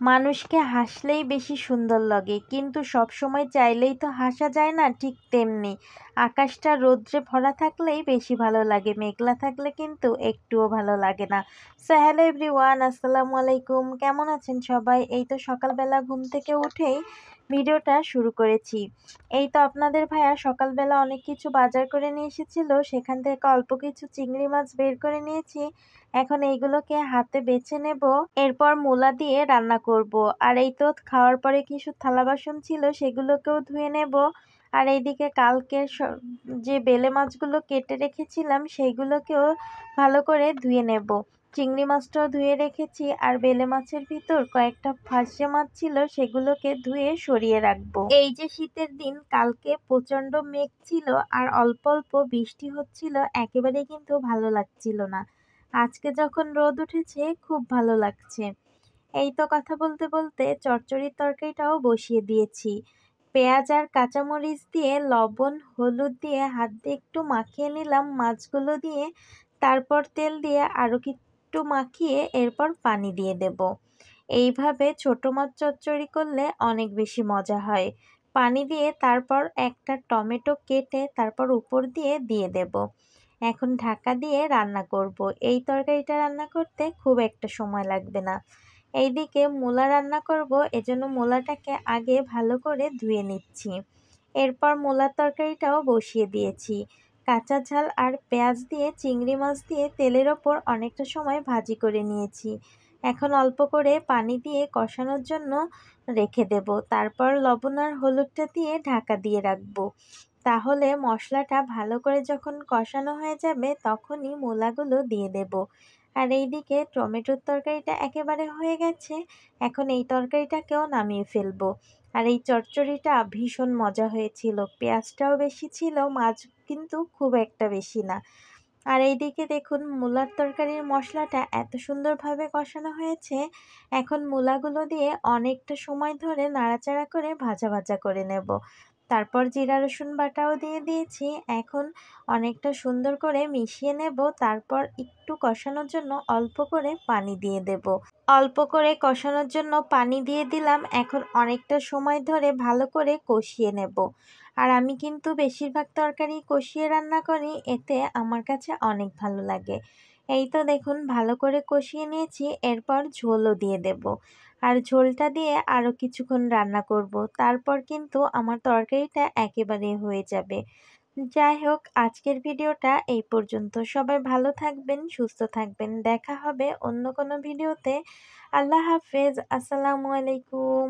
মানুষকে হাসলেই বেশি সুন্দর লাগে, কিন্তু সবসময় চাইলেই তো হাসা যায় না। ঠিক তেমনি আকাশটা রৌদ্রে ভরা থাকলেই বেশি ভালো লাগে, মেঘলা থাকলে কিন্তু একটুও ভালো লাগে না। সো হ্যালো এভরিওয়ান, আসসালামু আলাইকুম। কেমন আছেন সবাই? এই তো সকালবেলা ঘুম থেকে উঠেই ভিডিওটা শুরু করেছি। এই তো আপনাদের ভাইয়া সকালবেলা অনেক কিছু বাজার করে নিয়ে এসেছিল, সেখান থেকে অল্প কিছু চিংড়ি মাছ বের করে নিয়েছি। এখন এইগুলোকে হাতে বেছে নেব, এরপর মূলা দিয়ে রান্না করব। আর এই তো খাওয়ার পরে কিছু থালা বাসন ছিল, সেগুলোকেও ধুয়ে নেব। আর এইদিকে কালকে যে বেলে মাছগুলো কেটে রেখেছিলাম সেইগুলোকেও ভালো করে ধুয়ে নেব। চিংড়ি মাছটাও ধুয়ে রেখেছি, আর বেলে মাছের ভিতর কয়েকটা ফাঁসে মাছ ছিল, সেগুলোকে ধুয়ে সরিয়ে রাখবো। এই যে শীতের দিন, কালকে প্রচন্ড মেঘ ছিল আর অল্প অল্প বৃষ্টি হচ্ছিল, একেবারেই কিন্তু ভালো লাগছিল না। আজকে যখন রোদ উঠেছে খুব ভালো লাগছে। এই তো কথা বলতে বলতে চচ্চড়ির তরকারিটাও বসিয়ে দিয়েছি। পেঁয়াজ আর কাঁচামরিচ দিয়ে লবণ হলুদ দিয়ে হাত দিয়ে একটু মাখিয়ে নিলাম মাছগুলো দিয়ে। তারপর তেল দিয়ে আরও একটু মাখিয়ে এরপর পানি দিয়ে দেব। এইভাবে ছোট মাছ চচ্চড়ি করলে অনেক বেশি মজা হয়। পানি দিয়ে তারপর একটা টমেটো কেটে তারপর উপর দিয়ে দিয়ে দেব। এখন ঢাকা দিয়ে রান্না করব। এই তরকারিটা রান্না করতে খুব একটা সময় লাগবে না। এইদিকে মূলা রান্না করব, এজন্য মূলাটাকে আগে ভালো করে ধুয়ে নিচ্ছি। এরপর মূলার তরকারিটাও বসিয়ে দিয়েছি। কাঁচা ঝাল আর পেঁয়াজ দিয়ে চিংড়ি মাছ দিয়ে তেলের ওপর অনেকটা সময় ভাজি করে নিয়েছি। এখন অল্প করে পানি দিয়ে কষানোর জন্য রেখে দেব। তারপর লবণ আর হলুদটা দিয়ে ঢাকা দিয়ে রাখবো। তাহলে মশলাটা ভালো করে যখন কষানো হয়ে যাবে তখনই মূলাগুলো দিয়ে দেব। আর এইদিকে টমেটোর তরকারিটা একেবারে হয়ে গেছে। এখন এই তরকারিটাকেও নামিয়ে ফেলবো। আর এই চচ্চড়িটা ভীষণ মজা হয়েছিল, পেঁয়াজটাও বেশি ছিল, মাছ কিন্তু খুব একটা বেশি না। আর এইদিকে দেখুন মূলার তরকারির মশলাটা এত সুন্দরভাবে কষানো হয়েছে। এখন মূলাগুলো দিয়ে অনেকটা সময় ধরে নাড়াচাড়া করে ভাজা ভাজা করে নেব। তারপর জিরা রসুন বাটাও দিয়ে দিয়েছি। এখন অনেকটা সুন্দর করে মিশিয়ে নেব। তারপর একটু কষানোর জন্য অল্প করে পানি দিয়ে দেব। অল্প করে কষানোর জন্য পানি দিয়ে দিলাম। এখন অনেকটা সময় ধরে ভালো করে কষিয়ে নেব। আর আমি কিন্তু বেশিরভাগ তরকারি কষিয়ে রান্না করি, এতে আমার কাছে অনেক ভালো লাগে। এই তো দেখুন ভালো করে কষিয়ে নিয়েছি, এরপর ঝোলও দিয়ে দেব। আর ঝোলটা দিয়ে আরও কিছুক্ষণ রান্না করব। তারপর কিন্তু আমার তরকারিটা একেবারে হয়ে যাবে। যাই হোক, আজকের ভিডিওটা এই পর্যন্ত। সবাই ভালো থাকবেন, সুস্থ থাকবেন। দেখা হবে অন্য কোনো ভিডিওতে। আল্লাহ হাফেজ। আসসালামু আলাইকুম।